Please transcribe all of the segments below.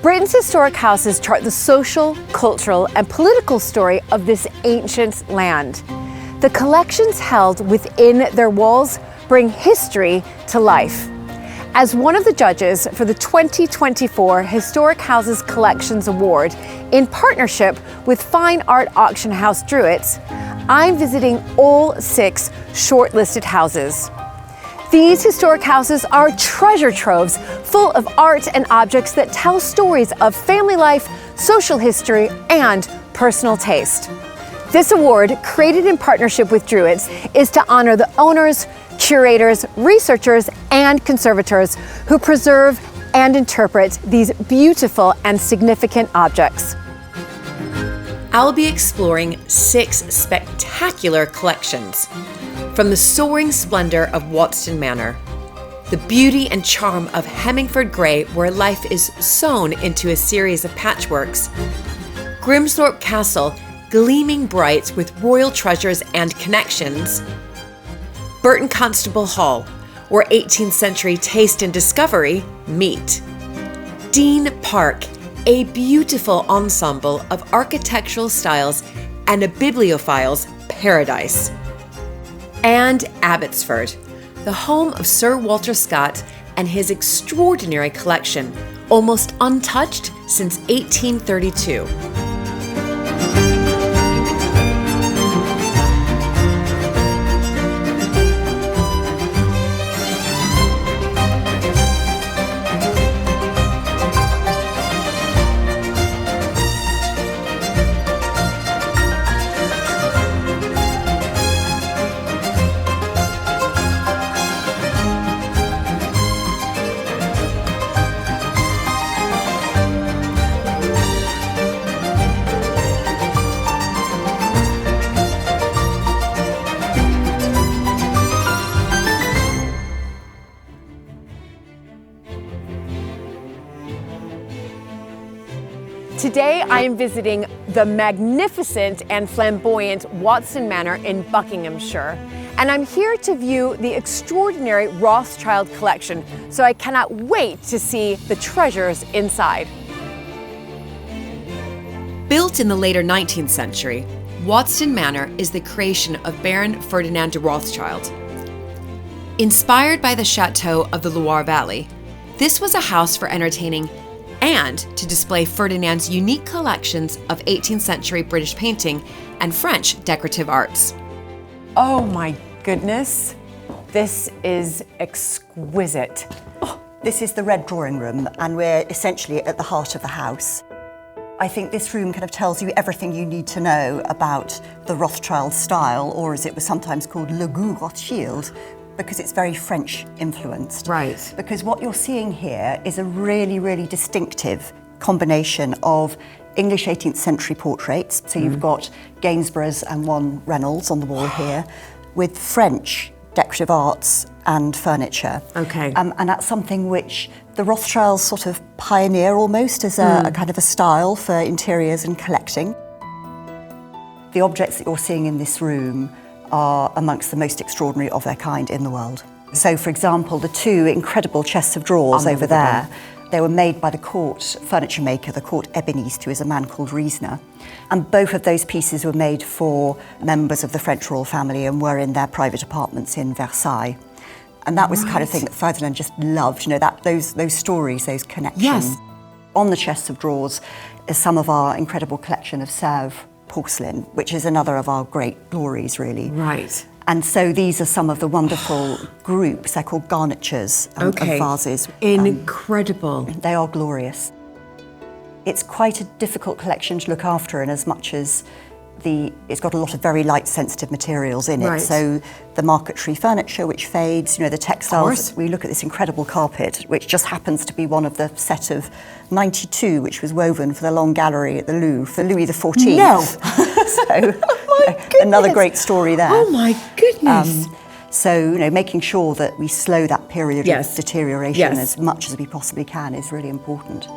Britain's historic houses chart the social, cultural, and political story of this ancient land. The collections held within their walls bring history to life. As one of the judges for the 2024 Historic Houses Collections Award, in partnership with fine art auction house Druids, I'm visiting all 6 shortlisted houses. These historic houses are treasure troves full of art and objects that tell stories of family life, social history, and personal taste. This award, created in partnership with Druids, is to honor the owners, curators, researchers, and conservators who preserve and interpret these beautiful and significant objects. I'll be exploring 6 spectacular collections. From the soaring splendor of Watston Manor, the beauty and charm of Hemmingford Grey, where life is sewn into a series of patchworks, Grimsthorpe Castle, gleaming bright with royal treasures and connections, Burton Constable Hall, where 18th century taste and discovery meet, Dean Park, a beautiful ensemble of architectural styles and a bibliophile's paradise, and Abbotsford, the home of Sir Walter Scott and his extraordinary collection, almost untouched since 1832. Today I am visiting the magnificent and flamboyant Watston Manor in Buckinghamshire, and I'm here to view the extraordinary Rothschild collection, so I cannot wait to see the treasures inside. Built in the later 19th century, Watston Manor is the creation of Baron Ferdinand de Rothschild. Inspired by the chateau of the Loire Valley, this was a house for entertaining and to display Ferdinand's unique collections of 18th century British painting and French decorative arts. Oh my goodness, this is exquisite. Oh, this is the Red Drawing Room, and we're essentially at the heart of the house. I think this room kind of tells you everything you need to know about the Rothschild style, or as it was sometimes called, Le Goût Rothschild, because it's very French influenced. Right. Because what you're seeing here is a really, really distinctive combination of English 18th century portraits. So you've got Gainsborough's and one Reynolds on the wall here, with French decorative arts and furniture. Okay. And that's something which the Rothschilds sort of pioneer almost as a kind of a style for interiors and collecting. The objects that you're seeing in this room are amongst the most extraordinary of their kind in the world. So, for example, the 2 incredible chests of drawers over there, they were made by the court furniture maker, the court ebonist, who is a man called Riesner. And both of those pieces were made for members of the French royal family and were in their private apartments in Versailles. And that was the kind of thing that Ferdinand just loved, you know, those stories, those connections. Yes. On the chests of drawers is some of our incredible collection of Sèvres porcelain, which is another of our great glories, really. Right. And so these are some of the wonderful groups. They're called garnitures of vases. Incredible. They are glorious. It's quite a difficult collection to look after, in as much as it's got a lot of very light sensitive materials in it. Right. So the marquetry furniture, which fades, you know, the textiles. We look at this incredible carpet, which just happens to be one of the set of 92, which was woven for the Long Gallery at the Louvre for Louis XIV. No. So oh my goodness. Another great story there. Oh my goodness. So, you know, making sure that we slow that period of deterioration as much as we possibly can is really important.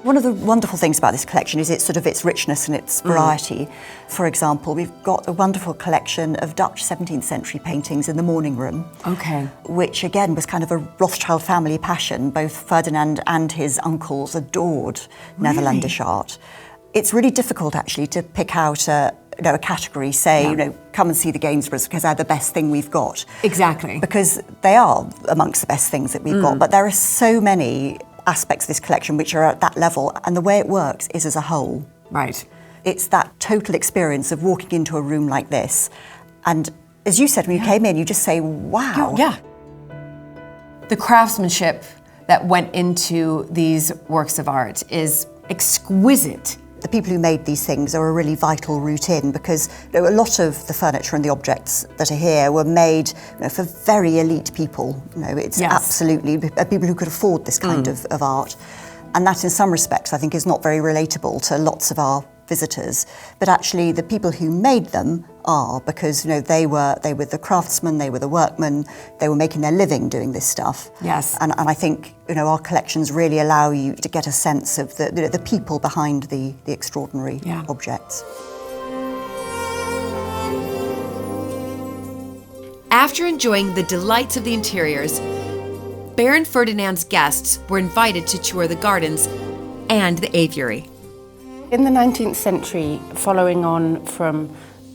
One of the wonderful things about this collection is its richness and its variety. For example, we've got a wonderful collection of Dutch 17th century paintings in the morning room. Okay. Which again was kind of a Rothschild family passion. Both Ferdinand and his uncles adored Netherlandish art. It's really difficult actually to pick out a category, say, come and see the Gainsboroughs because they're the best thing we've got. Exactly. Because they are amongst the best things that we've got, but there are so many aspects of this collection which are at that level, and the way it works is as a whole. Right. It's that total experience of walking into a room like this, and as you said when you came in, you just say, wow. Yeah. The craftsmanship that went into these works of art is exquisite. The people who made these things are a really vital route in, because a lot of the furniture and the objects that are here were made for very elite people. It's absolutely people who could afford this kind of art. And that in some respects I think is not very relatable to lots of our visitors. But actually the people who made them are, because they were the craftsmen, they were the workmen, they were making their living doing this stuff. Yes. And I think our collections really allow you to get a sense of the people behind the extraordinary objects. After enjoying the delights of the interiors, Baron Ferdinand's guests were invited to tour the gardens and the aviary. In the 19th century, following on from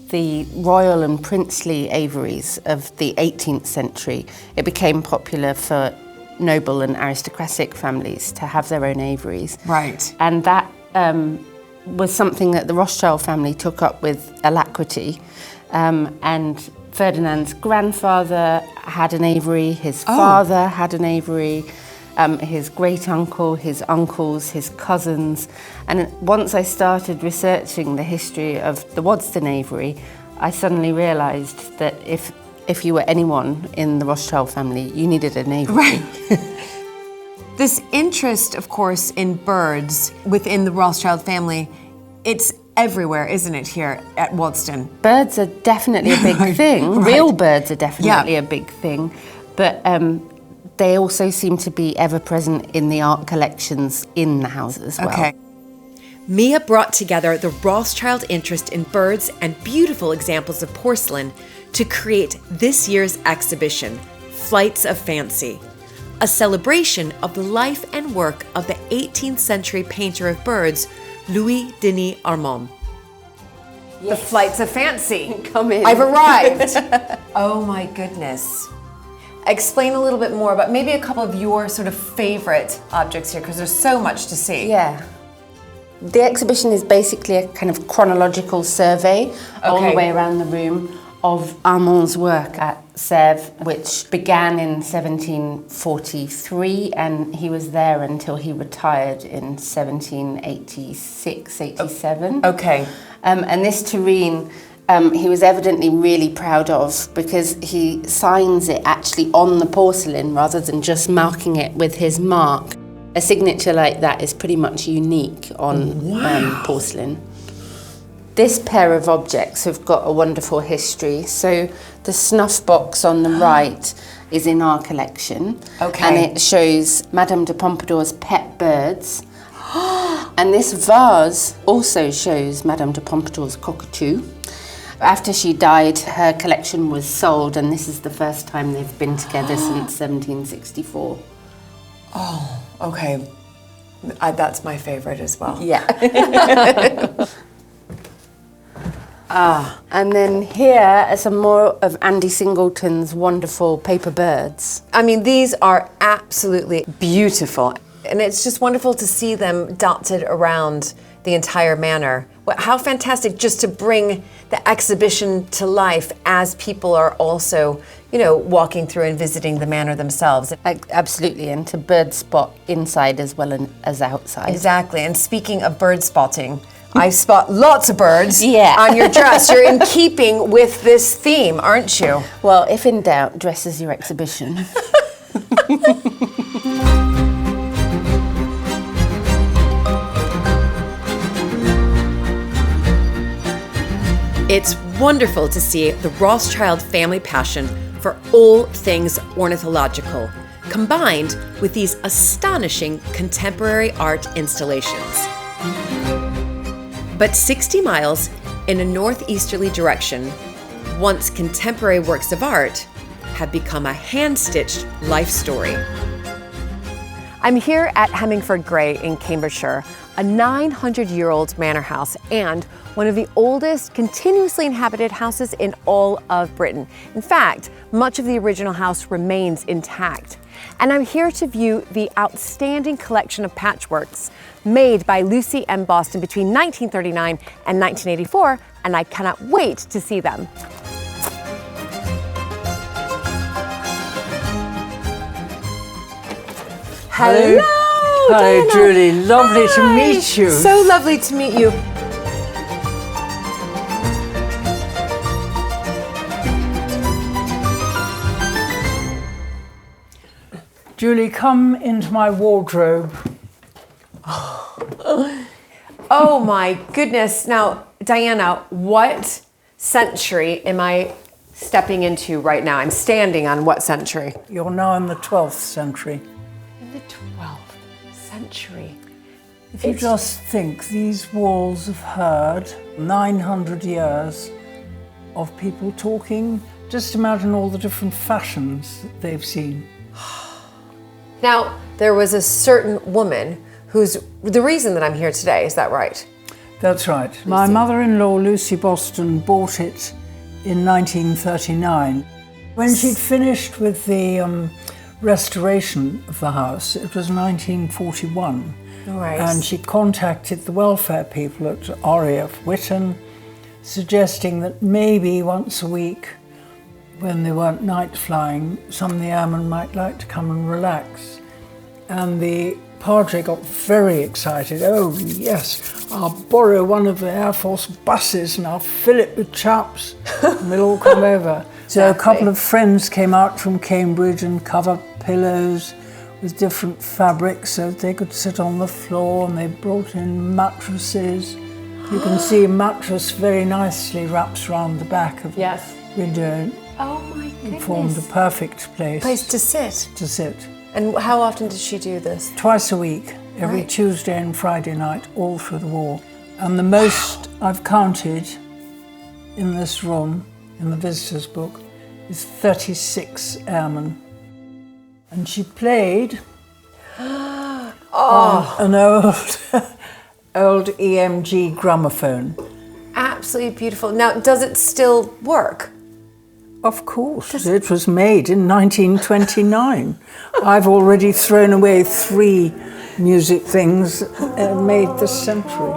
the royal and princely aviaries of the 18th century, it became popular for noble and aristocratic families to have their own aviaries. Right. And that was something that the Rothschild family took up with alacrity. And Ferdinand's grandfather had an aviary, his father had an aviary, his great-uncle, his uncles, his cousins. And once I started researching the history of the Waddesdon Aviary, I suddenly realised that if you were anyone in the Rothschild family, you needed an aviary. Right. This interest, of course, in birds within the Rothschild family, it's everywhere, isn't it, here at Waddesdon? Birds are definitely a big thing. Right. Real birds are definitely a big thing. But they also seem to be ever present in the art collections in the house as well. Okay. Mia brought together the Rothschild interest in birds and beautiful examples of porcelain to create this year's exhibition, Flights of Fancy, a celebration of the life and work of the 18th century painter of birds, Louis Denis Armand. Yes. The Flights of Fancy. Come in. I've arrived. Oh my goodness. Explain a little bit more about maybe a couple of your sort of favorite objects here, because there's so much to see. Yeah. The exhibition is basically a kind of chronological survey all the way around the room of Armand's work at Sèvres, which began in 1743, and he was there until he retired in 1786, 87. Okay. And this tureen he was evidently really proud of, because he signs it actually on the porcelain rather than just marking it with his mark. A signature like that is pretty much unique on porcelain. This pair of objects have got a wonderful history. So the snuff box on the right is in our collection. Okay. And it shows Madame de Pompadour's pet birds. And this vase also shows Madame de Pompadour's cockatoo. After she died, her collection was sold, and this is the first time they've been together since 1764. Oh, okay. That's my favorite as well. Yeah. And then here are some more of Andy Singleton's wonderful paper birds. I mean, these are absolutely beautiful. And it's just wonderful to see them dotted around the entire manor. How fantastic just to bring the exhibition to life as people are also, walking through and visiting the manor themselves. Absolutely, and to bird spot inside as well as outside. Exactly, and speaking of bird spotting, I spot lots of birds Yeah. on your dress. You're in keeping with this theme, aren't you? Well, if in doubt, dress as your exhibition. It's wonderful to see the Rothschild family passion for all things ornithological, combined with these astonishing contemporary art installations. But 60 miles in a northeasterly direction, once contemporary works of art have become a hand-stitched life story. I'm here at Hemmingford Gray in Cambridgeshire, a 900-year-old manor house and one of the oldest continuously inhabited houses in all of Britain. In fact, much of the original house remains intact. And I'm here to view the outstanding collection of patchworks made by Lucy M. Boston between 1939 and 1984, and I cannot wait to see them. Hello. Hello, Diana. Julie. Lovely to Hi. meet you. So lovely to meet you. Julie, come into my wardrobe. Oh my goodness. Now, Diana, what century am I stepping into right now? I'm standing on what century? You're now in the 12th century. In the 12th century. If you just think, these walls have heard 900 years of people talking. Just imagine all the different fashions that they've seen. Now, there was a certain woman who's the reason that I'm here today, is that right? That's right. My mother-in-law, Lucy Boston, bought it in 1939. When she'd finished with the restoration of the house, it was 1941. Right. And she contacted the welfare people at RAF Whitton, suggesting that maybe once a week, when they weren't night flying, some of the airmen might like to come and relax. And the Padre got very excited. Oh yes, I'll borrow one of the Air Force buses and I'll fill it with chaps and they'll all come over. So a couple of friends came out from Cambridge and covered pillows with different fabrics so they could sit on the floor, and they brought in mattresses. You can see a mattress very nicely wraps around the back of the window. Oh my goodness. It formed a perfect place to sit. to sit. And how often did she do this? Twice a week, every Right. Tuesday and Friday night, all through the war. And the most I've counted in this room, in the visitors' book, is 36 airmen. And she played on an old EMG gramophone. Absolutely beautiful. Now, does it still work? Of course, it was made in 1929. I've already thrown away 3 music things made this century.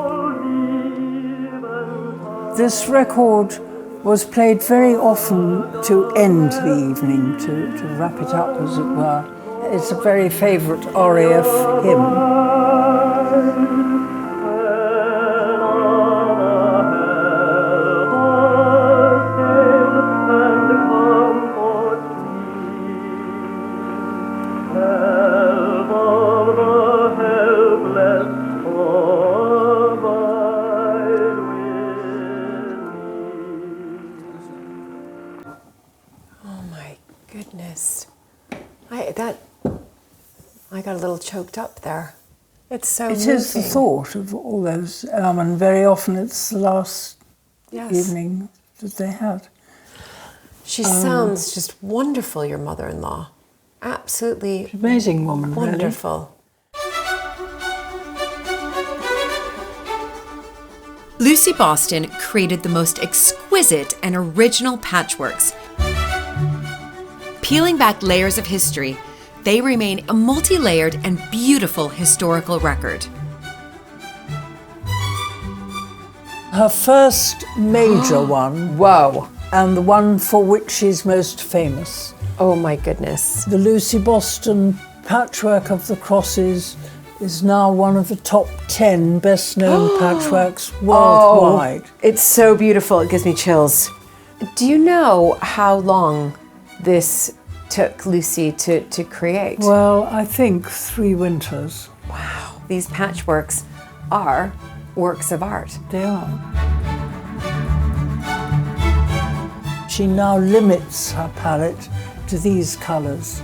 This record was played very often to end the evening, to wrap it up, as it were. It's a very favourite RAF hymn. Goodness. I got a little choked up there. It's so It is the thought of all those airmen. Very often it's the last evening that they had. She sounds just wonderful, your mother-in-law. Absolutely Amazing woman, wonderful. Lucy Boston created the most exquisite and original patchworks. Peeling back layers of history, they remain a multi-layered and beautiful historical record. Her first major one, Whoa. and the one for which she's most famous, Oh my goodness. the Lucy Boston patchwork of the crosses, is now one of the top 10 best-known patchworks worldwide. It's so beautiful. It gives me chills. Do you know how long this took Lucy to create? Well, I think 3 winters. Wow. These patchworks are works of art. They are. She now limits her palette to these colours.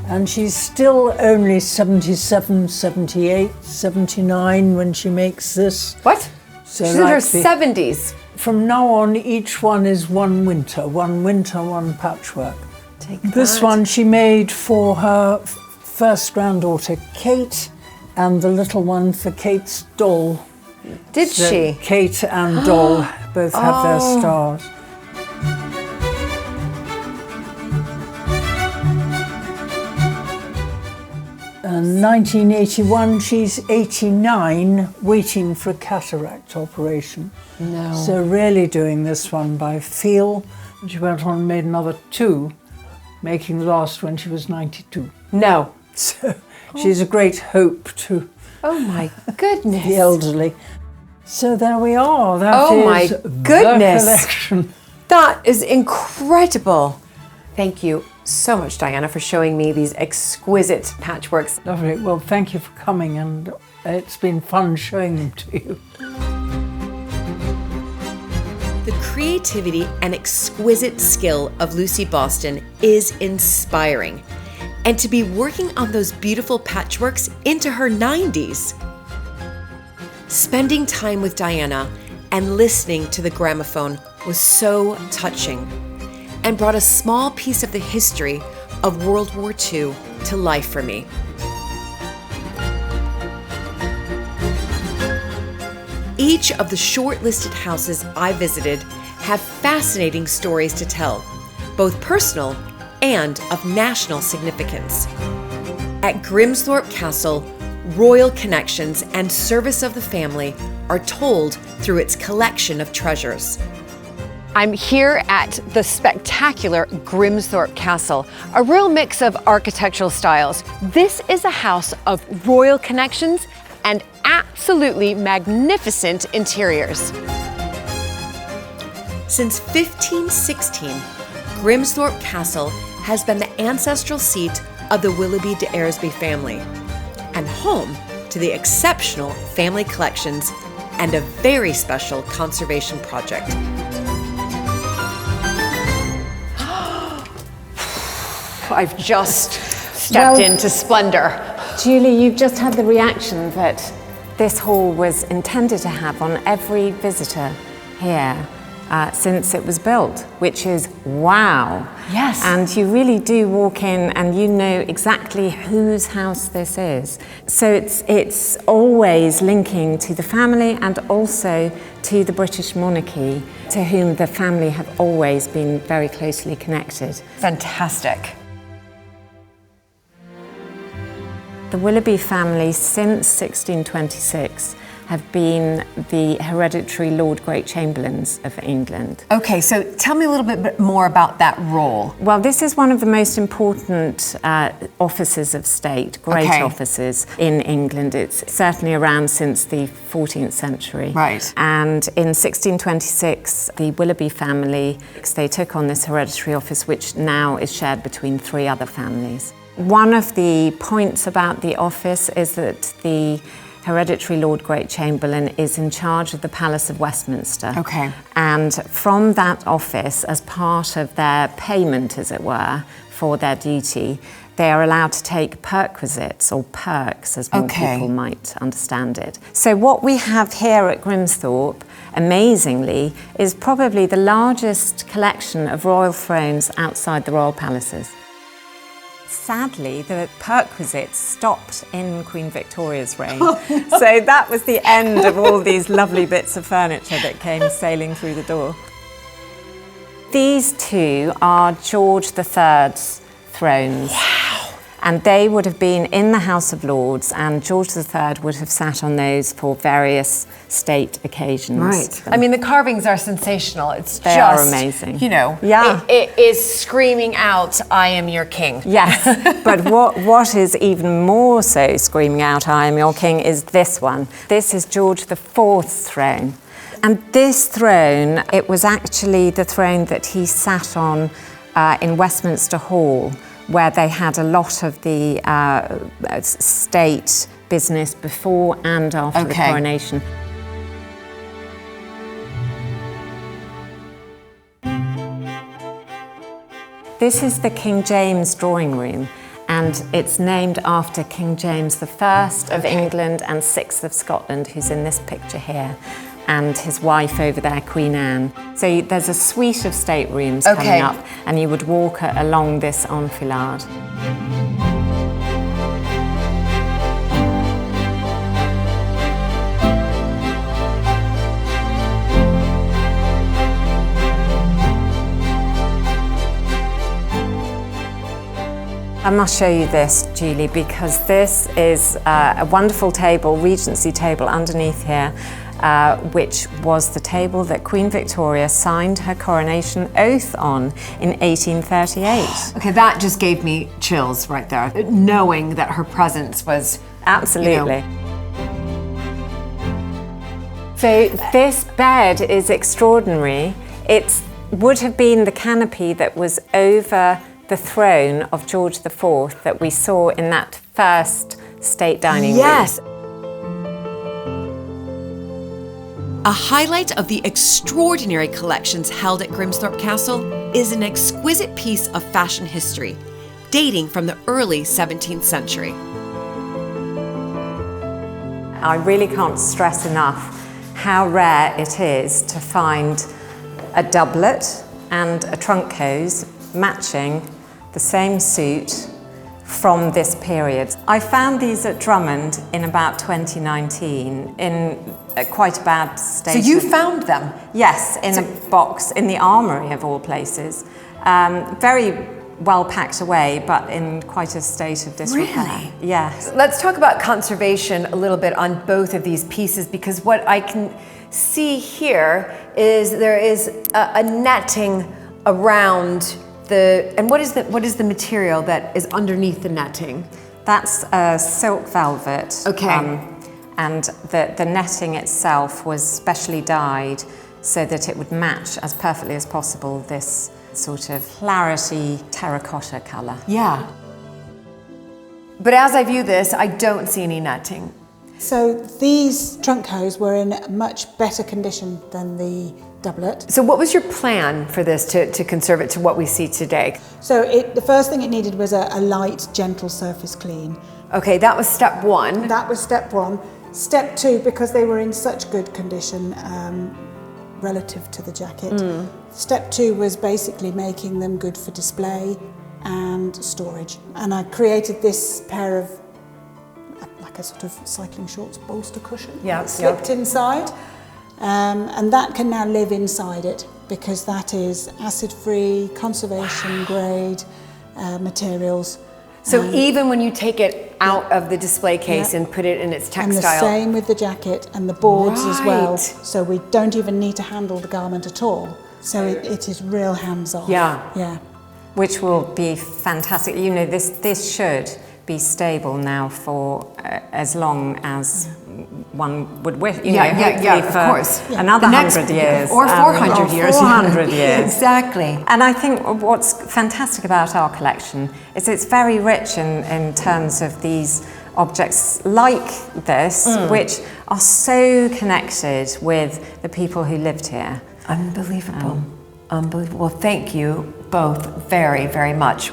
And she's still only 77, 78, 79 when she makes this. What? So She's in her like the- 70s. From now on, each one is one winter, one patchwork. Take This that. one she made for her first granddaughter, Kate, and the little one for Kate's doll. Did So she? Kate and doll both have their stars. 1981, she's 89, waiting for a cataract operation. No. So really doing this one by feel. And she went on and made another 2, making the last when she was 92. No. So she's a great hope to Oh my goodness. the elderly. So there we are. That Oh my is goodness. the collection. That is incredible. Thank you so much, Diana, for showing me these exquisite patchworks. Lovely. Well, thank you for coming, and it's been fun showing them to you. The creativity and exquisite skill of Lucy Boston is inspiring. And to be working on those beautiful patchworks into her 90s. Spending time with Diana and listening to the gramophone was so touching and brought a small piece of the history of World War II to life for me. Each of the shortlisted houses I visited have fascinating stories to tell, both personal and of national significance. At Grimsthorpe Castle, royal connections and service of the family are told through its collection of treasures. I'm here at the spectacular Grimsthorpe Castle, a real mix of architectural styles. This is a house of royal connections and absolutely magnificent interiors. Since 1516, Grimsthorpe Castle has been the ancestral seat of the Willoughby de Eresby family and home to the exceptional family collections and a very special conservation project. I've just stepped into splendor. Julie, you've just had the reaction that this hall was intended to have on every visitor here since it was built, which is wow. Yes. And you really do walk in and you know exactly whose house this is. So it's always linking to the family and also to the British monarchy, to whom the family have always been very closely connected. Fantastic. The Willoughby family since 1626 have been the hereditary Lord Great Chamberlains of England. Okay, so tell me a little bit more about that role. Well, this is one of the most important offices of state, great Okay. offices in England. It's certainly around since the 14th century. Right. And in 1626, the Willoughby family, they took on this hereditary office, which now is shared between 3 other families. One of the points about the office is that the hereditary Lord Great Chamberlain is in charge of the Palace of Westminster. Okay. And from that office, as part of their payment, as it were, for their duty, they are allowed to take perquisites, or perks, as more Okay. people might understand it. So what we have here at Grimsthorpe, amazingly, is probably the largest collection of royal thrones outside the royal palaces. Sadly, the perquisites stopped in Queen Victoria's reign. So that was the end of all these lovely bits of furniture that came sailing through the door. These 2 are George III's thrones. Wow. And they would have been in the House of Lords, and George III would have sat on those for various state occasions. Right. I mean, the carvings are sensational. It's They just, are amazing. you know, Yeah. it is screaming out, I am your king. Yes, but what is even more so screaming out, I am your king, is this one. This is George IV's throne. And this throne, it was actually the throne that he sat on in Westminster Hall, where they had a lot of the state business before and after the Okay. coronation. This is the King James drawing room, and it's named after King James I of England and VI of Scotland, who's in this picture here, and his wife over there, Queen Anne. So there's a suite of staterooms coming up, and you would walk along this enfilade. I must show you this, Julie, because this is a wonderful table, Regency table underneath here, which was the table that Queen Victoria signed her coronation oath on in 1838. Okay, that just gave me chills right there, knowing that her presence was... Absolutely. You know. So this bed is extraordinary. It would have been the canopy that was over the throne of George IV that we saw in that first state dining room. Yes. A highlight of the extraordinary collections held at Grimsthorpe Castle is an exquisite piece of fashion history, dating from the early 17th century. I really can't stress enough how rare it is to find a doublet and a trunk hose matching the same suit from this period. I found these at Drummond in about 2019 in quite a bad state. So you found them? Yes, in a box in the armoury of all places. Very well packed away, but in quite a state of disrepair. Really? Yes. Let's talk about conservation a little bit on both of these pieces, because what I can see here is there is a netting around and what is the material that is underneath the netting? That's silk velvet. Okay. And the netting itself was specially dyed so that it would match as perfectly as possible this sort of clarity terracotta colour. Yeah. But as I view this, I don't see any netting. So these trunk hose were in much better condition than the doublet. So what was your plan for this to conserve it to what we see today? So the first thing it needed was a light, gentle surface clean. Okay, that was step one. That was step one. Step two, because they were in such good condition relative to the jacket, step two was basically making them good for display and storage. And I created this pair of like a sort of cycling shorts bolster cushion that slipped inside. And that can now live inside it because that is acid-free, conservation grade materials. So even when you take it out of the display case and put it in its textile. And the same with the jacket and the boards as well. So we don't even need to handle the garment at all. So it is real hands-off. Yeah. Which will be fantastic. You know, this should be stable now for as long as one would wish. You know, hopefully for of course. Another 100 years. Or 400 years. 400 years. Exactly. And I think what's fantastic about our collection is it's very rich in terms of these objects like this, which are so connected with the people who lived here. Unbelievable. Unbelievable. Well, thank you both very, very much.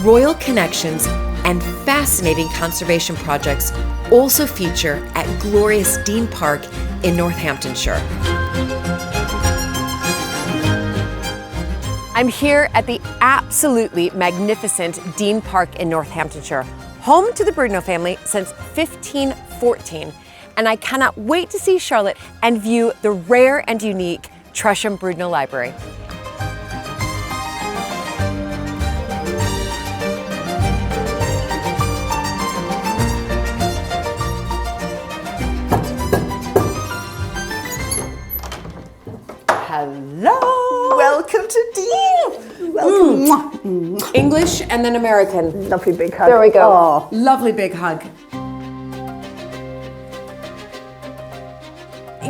Royal connections and fascinating conservation projects also feature at glorious Dean Park in Northamptonshire. I'm here at the absolutely magnificent Dean Park in Northamptonshire, home to the Bruno family since 1514. And I cannot wait to see Charlotte and view the rare and unique Tresham Bruno Library. to Dean. Welcome. English and then American. Lovely big hug. There we go. Oh. Lovely big hug.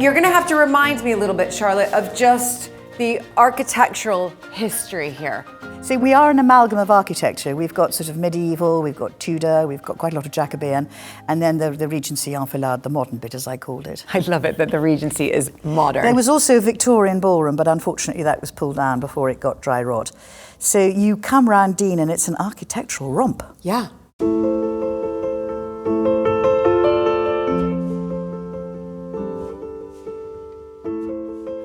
You're gonna have to remind me a little bit, Charlotte, of just the architectural history here. See, we are an amalgam of architecture. We've got sort of medieval, we've got Tudor, we've got quite a lot of Jacobean, and then the Regency enfilade, the modern bit, as I called it. I love it that the Regency is modern. There was also a Victorian ballroom, but unfortunately that was pulled down before it got dry rot. So you come round Dean and it's an architectural romp. Yeah.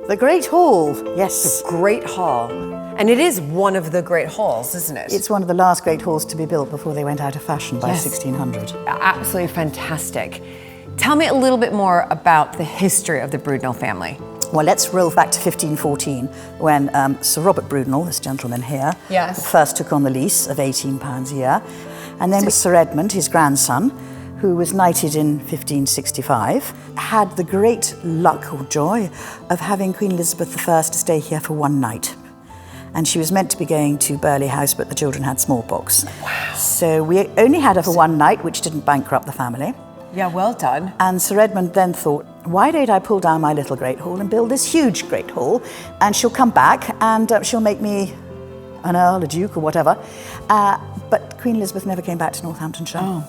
The Great Hall, yes. Great Hall. And it is one of the great halls, isn't it? It's one of the last great halls to be built before they went out of fashion by 1600. Absolutely fantastic. Tell me a little bit more about the history of the Brudnell family. Well, let's roll back to 1514 when Sir Robert Brudnell, this gentleman here, first took on the lease of £18 a year. And then Sir Edmund, his grandson, who was knighted in 1565, had the great luck or joy of having Queen Elizabeth I to stay here for one night. And she was meant to be going to Burghley House, but the children had smallpox. Wow. So we only had her for one night, which didn't bankrupt the family. Yeah, well done. And Sir Edmund then thought, why don't I pull down my little great hall and build this huge great hall, and she'll come back and she'll make me an earl, a duke, or whatever. But Queen Elizabeth never came back to Northamptonshire. Oh.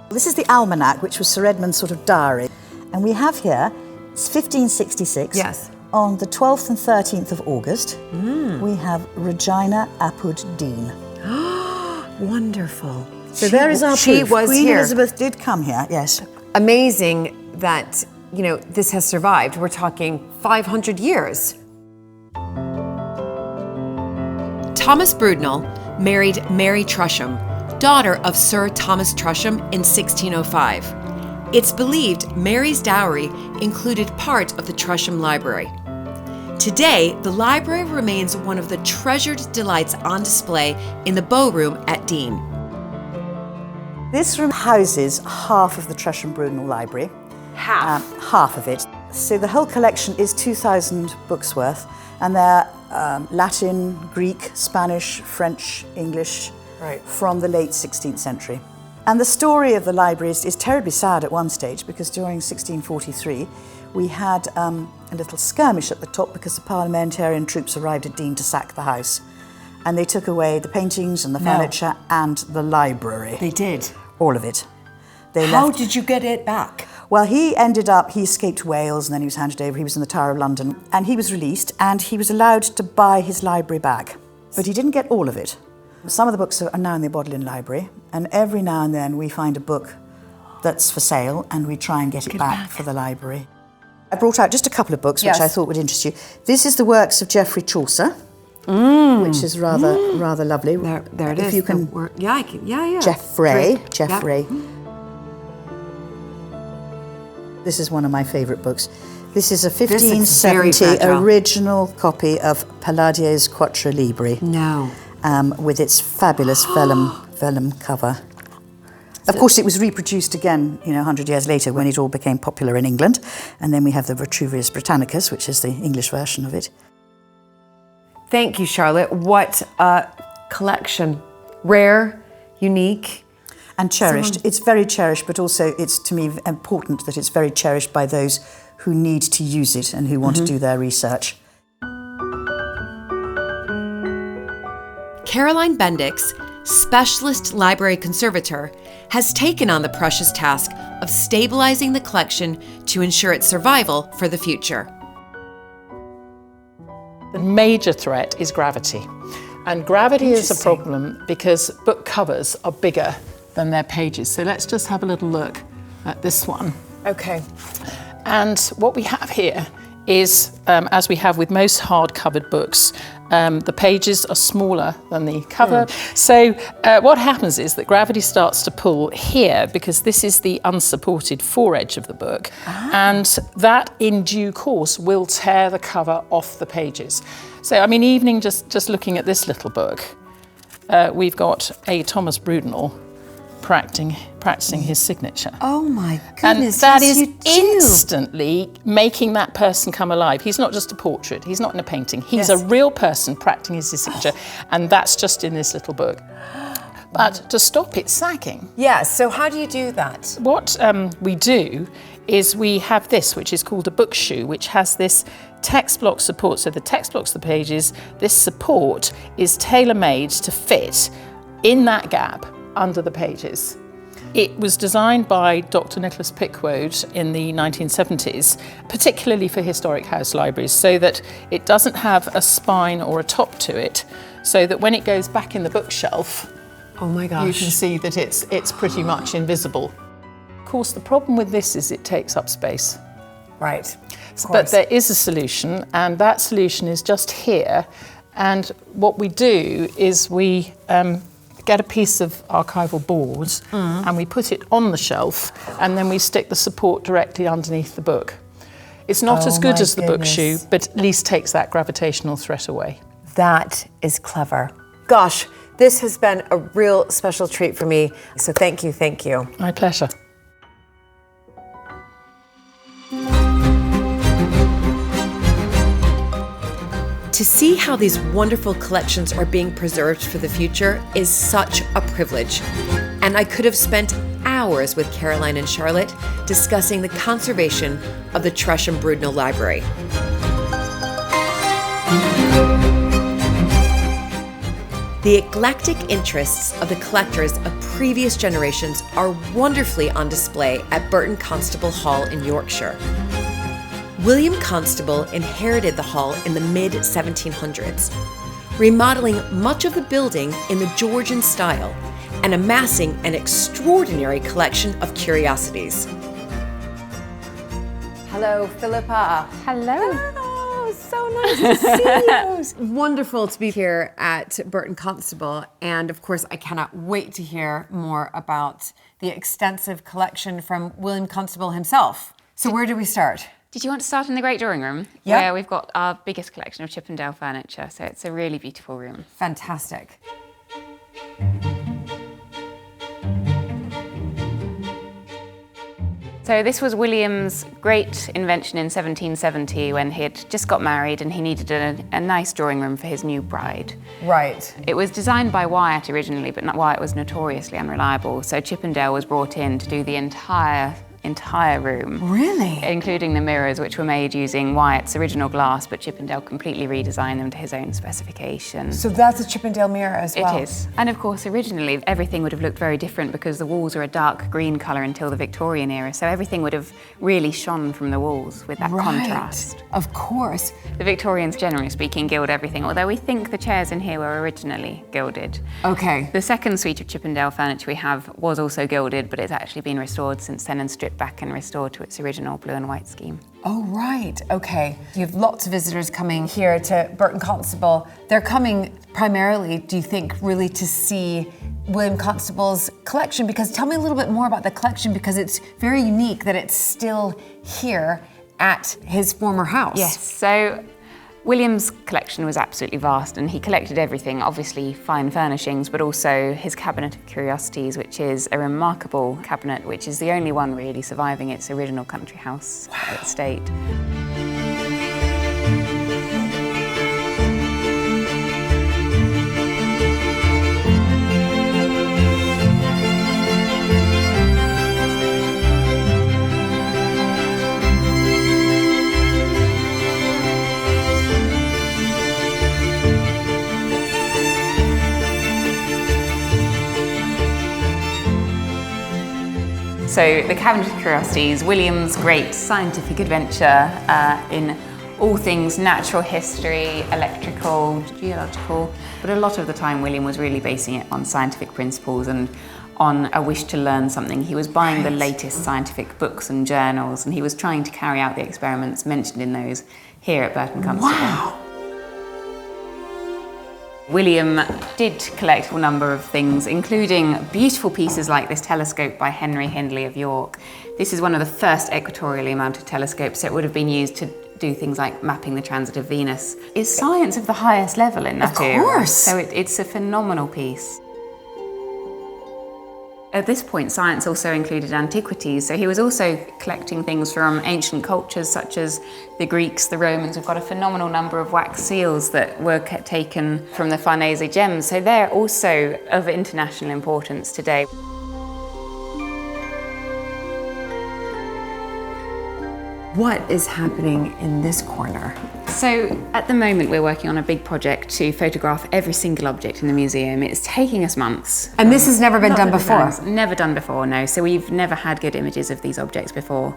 This is the almanac, which was Sir Edmund's sort of diary. And we have here, it's 1566. Yes. On the 12th and 13th of August, we have Regina Apud Dean. Wonderful. So there is our She proof. was Queen here. Elizabeth did come here, yes. Amazing that, you know, this has survived. We're talking 500 years. Thomas Brudnell married Mary Trusham, daughter of Sir Thomas Trusham in 1605. It's believed Mary's dowry included part of the Trusham Library. Today, the library remains one of the treasured delights on display in the Bow Room at Dean. This room houses half of the Trusham Brudnell Library. Half of it. So the whole collection is 2,000 books worth, and they're Latin, Greek, Spanish, French, English, from the late 16th century. And the story of the library is terribly sad at one stage, because during 1643 we had a little skirmish at the top because the parliamentarian troops arrived at Dean to sack the house. And they took away the paintings and the furniture and the library. They did? All of it. How did you get it back? Well, he escaped to Wales and then he was handed over. He was in the Tower of London and he was released and he was allowed to buy his library back. But he didn't get all of it. Some of the books are now in the Bodleian Library, and every now and then we find a book that's for sale and we try and get it back for the library. I brought out just a couple of books which I thought would interest you. This is the works of Geoffrey Chaucer, which is rather lovely. There it is. If you can, Geoffrey. This is one of my favourite books. This is a 1570 original copy of Palladio's Quatre Libri. No. With its fabulous vellum cover. Of course, it was reproduced again, 100 years later when it all became popular in England. And then we have the Vitruvius Britannicus, which is the English version of it. Thank you, Charlotte. What a collection. Rare, unique. And cherished. It's very cherished, but also it's, to me, important that it's very cherished by those who need to use it and who want to do their research. Caroline Bendix, specialist library conservator, has taken on the precious task of stabilizing the collection to ensure its survival for the future. The major threat is gravity. And gravity is a problem because book covers are bigger than their pages. So let's just have a little look at this one. Okay. And what we have here is, as we have with most hard-covered books, the pages are smaller than the cover. So what happens is that gravity starts to pull here because this is the unsupported foredge of the book. And that, in due course, will tear the cover off the pages. So, I mean, even just looking at this little book, we've got a Thomas Brudnell practicing his signature. Oh my And goodness, that yes, is you do. instantly making that person come alive. He's not just a portrait, he's not in a painting. He's a real person practicing his signature, and that's just in this little book. But to stop it sagging. Yeah, so how do you do that? What we do is we have this, which is called a book shoe, which has this text block support. So the text blocks the pages, this support is tailor-made to fit in that gap under the pages. It was designed by Dr. Nicholas Pickwoad in the 1970s, particularly for historic house libraries, so that it doesn't have a spine or a top to it, so that when it goes back in the bookshelf, Oh my gosh. you can see that it's pretty much invisible. Of course, the problem with this is it takes up space. Right. But there is a solution, and that solution is just here. And what we do is we get a piece of archival board and we put it on the shelf, and then we stick the support directly underneath the book. It's not as good as the book shoe, but at least takes that gravitational threat away. That is clever. Gosh, this has been a real special treat for me. So thank you, thank you. My pleasure. To see how these wonderful collections are being preserved for the future is such a privilege. And I could have spent hours with Caroline and Charlotte discussing the conservation of the Tresham Brudnell Library. The eclectic interests of the collectors of previous generations are wonderfully on display at Burton Constable Hall in Yorkshire. William Constable inherited the hall in the mid-1700s, remodeling much of the building in the Georgian style and amassing an extraordinary collection of curiosities. Hello, Philippa. Hello. Hello, so nice to see you. Wonderful to be here at Burton Constable. And of course, I cannot wait to hear more about the extensive collection from William Constable himself. So where do we start? Did you want to start in the great drawing room? Yeah. Where we've got our biggest collection of Chippendale furniture, so it's a really beautiful room. Fantastic. So this was William's great invention in 1770 when he had just got married and he needed a nice drawing room for his new bride. Right. It was designed by Wyatt originally, but Wyatt was notoriously unreliable, so Chippendale was brought in to do the entire room. Really? Including the mirrors, which were made using Wyatt's original glass, but Chippendale completely redesigned them to his own specification. So that's a Chippendale mirror as well? It is. And of course, originally, everything would have looked very different because the walls are a dark green colour until the Victorian era, so everything would have really shone from the walls with that contrast. Of course. The Victorians, generally speaking, gild everything, although we think the chairs in here were originally gilded. Okay. The second suite of Chippendale furniture we have was also gilded, but it's actually been restored since then and stripped back and restored to its original blue and white scheme. Oh, right. Okay. You have lots of visitors coming here to Burton Constable. They're coming primarily, do you think, really to see William Constable's collection? Because tell me a little bit more about the collection, because it's very unique that it's still here at his former house. Yes. So William's collection was absolutely vast, and he collected everything, obviously fine furnishings, but also his cabinet of curiosities, which is a remarkable cabinet, which is the only one really surviving its original country house estate. So the Cabinet of Curiosities, William's great scientific adventure in all things natural history, electrical, geological, but a lot of the time William was really basing it on scientific principles and on a wish to learn something. He was buying the latest scientific books and journals, and he was trying to carry out the experiments mentioned in those here at Burton Constable. Wow. William did collect a number of things, including beautiful pieces like this telescope by Henry Hindley of York. This is one of the first equatorially mounted telescopes, so it would have been used to do things like mapping the transit of Venus. It's science of the highest level in that era. Of course. So it's a phenomenal piece. At this point, science also included antiquities, so he was also collecting things from ancient cultures such as the Greeks, the Romans. We've got a phenomenal number of wax seals that were taken from the Farnese gems, so they're also of international importance today. What is happening in this corner? So at the moment we're working on a big project to photograph every single object in the museum. It's taking us months. And this has never been done before? Never done before, no. So we've never had good images of these objects before.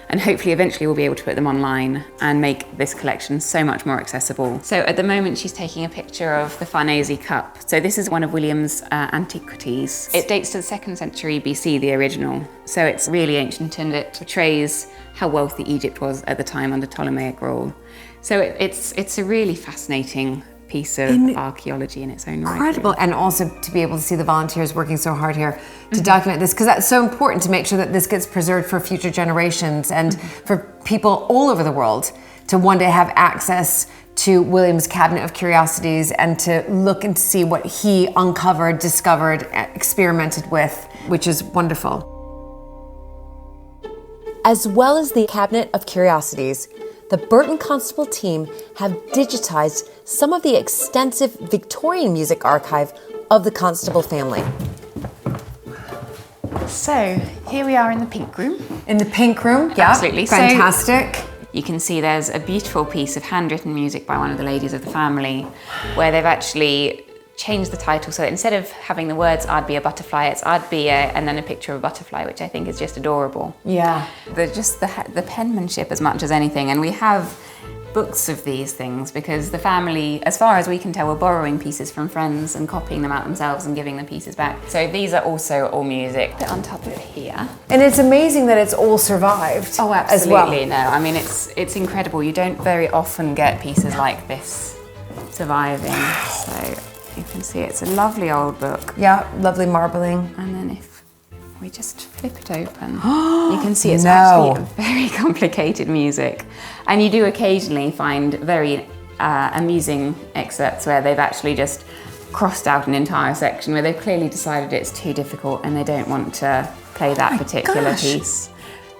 And hopefully eventually we'll be able to put them online and make this collection so much more accessible. So at the moment she's taking a picture of the Farnese cup. So this is one of William's antiquities. It dates to the 2nd century BC, the original. So it's really ancient and it portrays how wealthy Egypt was at the time under Ptolemaic rule. So it's a really fascinating piece of archaeology in its own right. Incredible, and also to be able to see the volunteers working so hard here to document this, because that's so important to make sure that this gets preserved for future generations and for people all over the world to one day have access to William's cabinet of curiosities and to look and see what he uncovered, discovered, experimented with, which is wonderful. As well as the cabinet of curiosities, the Burton Constable team have digitized some of the extensive Victorian music archive of the Constable family. So here we are in the pink room. In the pink room, yeah, absolutely. Fantastic. So you can see there's a beautiful piece of handwritten music by one of the ladies of the family where they've actually changed the title, so instead of having the words "I'd be a butterfly," it's "I'd be a," and then a picture of a butterfly, which I think is just adorable. Yeah. The penmanship as much as anything, and we have books of these things because the family, as far as we can tell, were borrowing pieces from friends and copying them out themselves and giving the pieces back. So these are also all music. Put on top of here. And it's amazing that it's all survived. Oh, absolutely. As well. No, I mean it's incredible. You don't very often get pieces like this surviving. So you can see it's a lovely old book. Yeah, lovely marbling. And then if we just flip it open, you can see it's actually very complicated music. And you do occasionally find very amusing excerpts where they've actually just crossed out an entire section where they've clearly decided it's too difficult and they don't want to play that particular piece.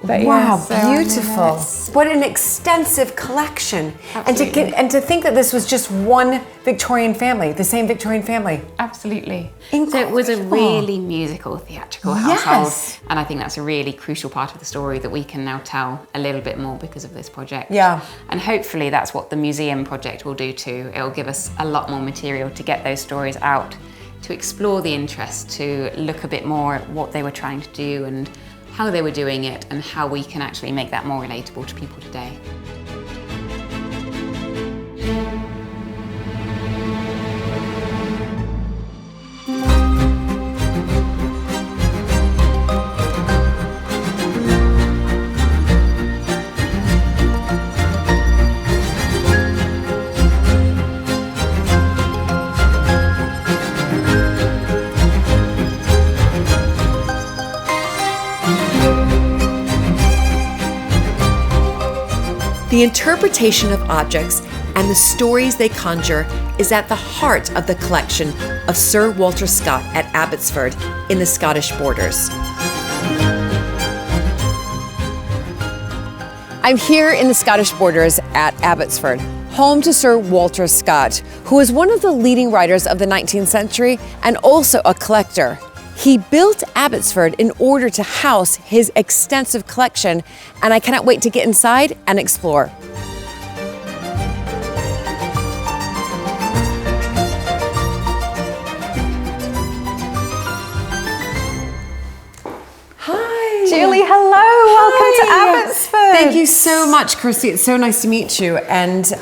But wow, yeah, beautiful. What an extensive collection. Absolutely. And to think that this was just one Victorian family, the same Victorian family. Absolutely. Incredible. So it was a really musical, theatrical household. Yes. And I think that's a really crucial part of the story that we can now tell a little bit more because of this project. Yeah. And hopefully that's what the museum project will do too. It will give us a lot more material to get those stories out, to explore the interest, to look a bit more at what they were trying to do and how they were doing it and how we can actually make that more relatable to people today. The interpretation of objects and the stories they conjure is at the heart of the collection of Sir Walter Scott at Abbotsford in the Scottish Borders. I'm here in the Scottish Borders at Abbotsford, home to Sir Walter Scott, who was one of the leading writers of the 19th century and also a collector. He built Abbotsford in order to house his extensive collection, and I cannot wait to get inside and explore. Hi. Julie, hello. Welcome to Abbotsford. Thank you so much, Kirsty. It's so nice to meet you, and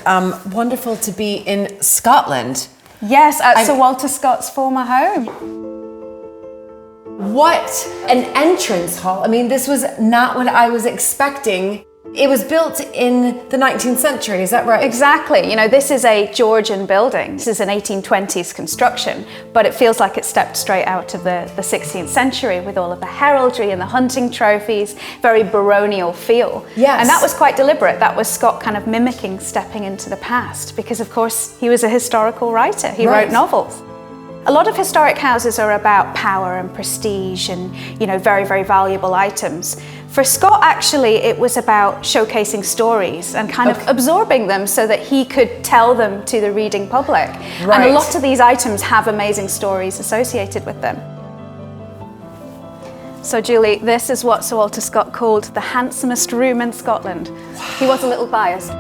wonderful to be in Scotland. Yes, at Sir Walter Scott's former home. What an entrance hall. I mean, this was not what I was expecting. It was built in the 19th century, is that right? Exactly. You know, this is a Georgian building. This is an 1820s construction, but it feels like it stepped straight out of the 16th century with all of the heraldry and the hunting trophies, very baronial feel. Yes. And that was quite deliberate. That was Scott kind of mimicking stepping into the past because, of course, he was a historical writer. He wrote novels. A lot of historic houses are about power and prestige and, you know, very, very valuable items. For Scott, actually, it was about showcasing stories and kind of absorbing them so that he could tell them to the reading public. Right. And a lot of these items have amazing stories associated with them. So Julie, this is what Sir Walter Scott called the handsomest room in Scotland. Wow. He was a little biased.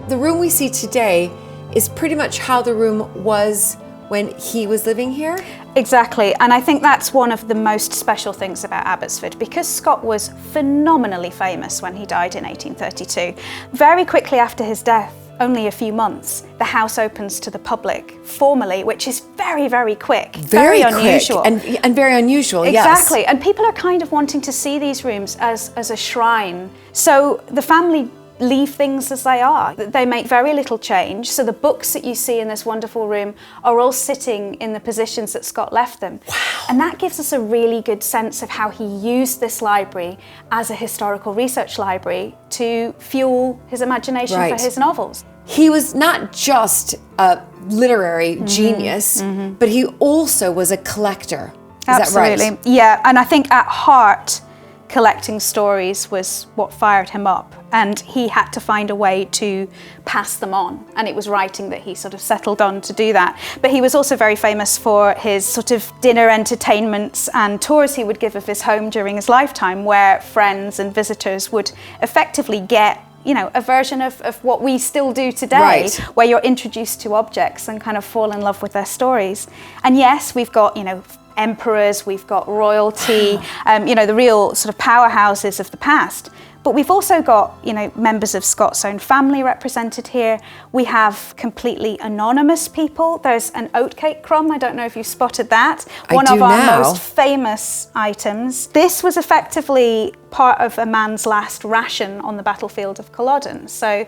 The room we see today is pretty much how the room was when he was living here? Exactly, and I think that's one of the most special things about Abbotsford, because Scott was phenomenally famous when he died in 1832. Very quickly after his death, only a few months, the house opens to the public formally, which is very, very quick. Very unusual. And very unusual, exactly. Yes. And people are kind of wanting to see these rooms as a shrine. So the family leave things as they are. They make very little change. So the books that you see in this wonderful room are all sitting in the positions that Scott left them. Wow. And that gives us a really good sense of how he used this library as a historical research library to fuel his imagination for his novels. He was not just a literary genius, but he also was a collector. Is Absolutely. that right? Yeah, and I think at heart, collecting stories was what fired him up, and he had to find a way to pass them on, and it was writing that he sort of settled on to do that. But he was also very famous for his sort of dinner entertainments and tours he would give of his home during his lifetime, where friends and visitors would effectively get, you know, a version of what we still do today, where you're introduced to objects and kind of fall in love with their stories. And yes, we've got, you know, emperors, we've got royalty, you know, the real sort of powerhouses of the past. But we've also got, you know, members of Scott's own family represented here. We have completely anonymous people. There's an oatcake crumb. I don't know if you spotted that. One of our most famous items. This was effectively part of a man's last ration on the battlefield of Culloden. So,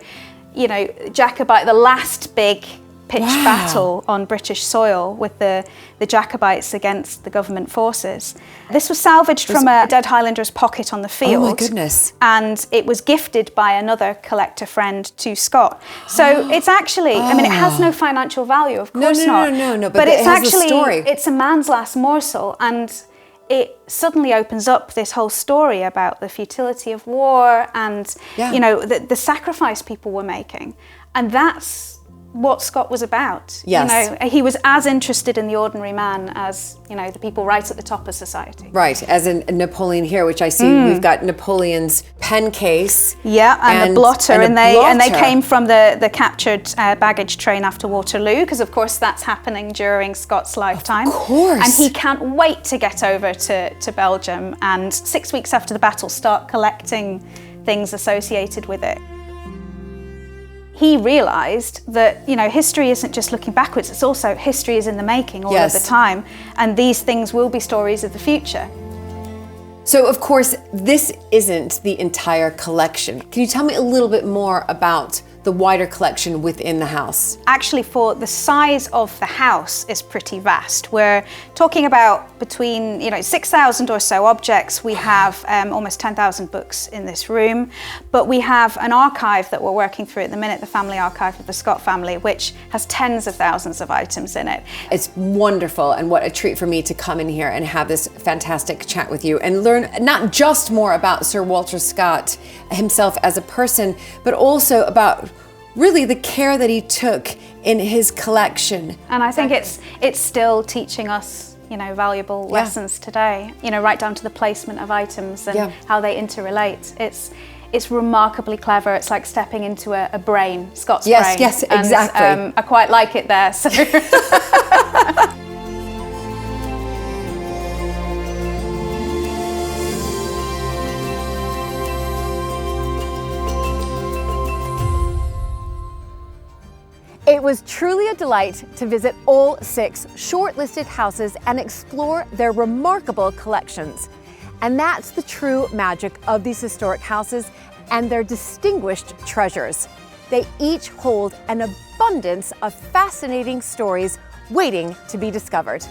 you know, Jacobite, the last big pitched battle on British soil with the Jacobites against the government forces. This was salvaged from a dead Highlander's pocket on the field. Oh my goodness. And it was gifted by another collector friend to Scott. So it's actually, I mean, it has no financial value, of course not. No, but it's it has actually, the story. It's a man's last morsel, and it suddenly opens up this whole story about the futility of war and, you know, the sacrifice people were making. And that's what Scott was about. Yes. You know, he was as interested in the ordinary man as, you know, the people right at the top of society. Right, as in Napoleon here, which I see we've got Napoleon's pen case. Yeah, and the blotter, and they came from the captured baggage train after Waterloo, because of course that's happening during Scott's lifetime. Of course. And he can't wait to get over to Belgium, and 6 weeks after the battle start collecting things associated with it. He realised that, you know, history isn't just looking backwards, it's also history is in the making all of the time, and these things will be stories of the future. So, of course, this isn't the entire collection. Can you tell me a little bit more about the wider collection within the house? Actually, for the size of the house is pretty vast. We're talking about between, you know, 6,000 or so objects. We have almost 10,000 books in this room, but we have an archive that we're working through at the minute, the family archive of the Scott family, which has tens of thousands of items in it. It's wonderful, and what a treat for me to come in here and have this fantastic chat with you and learn not just more about Sir Walter Scott himself as a person, but also about really the care that he took in his collection. And I think it's still teaching us, you know, valuable lessons today, you know, right down to the placement of items and how they interrelate. It's remarkably clever. It's like stepping into a brain, Scott's brain. Yes, exactly. And, I quite like it there. So. It was truly a delight to visit all 6 shortlisted houses and explore their remarkable collections. And that's the true magic of these historic houses and their distinguished treasures. They each hold an abundance of fascinating stories waiting to be discovered.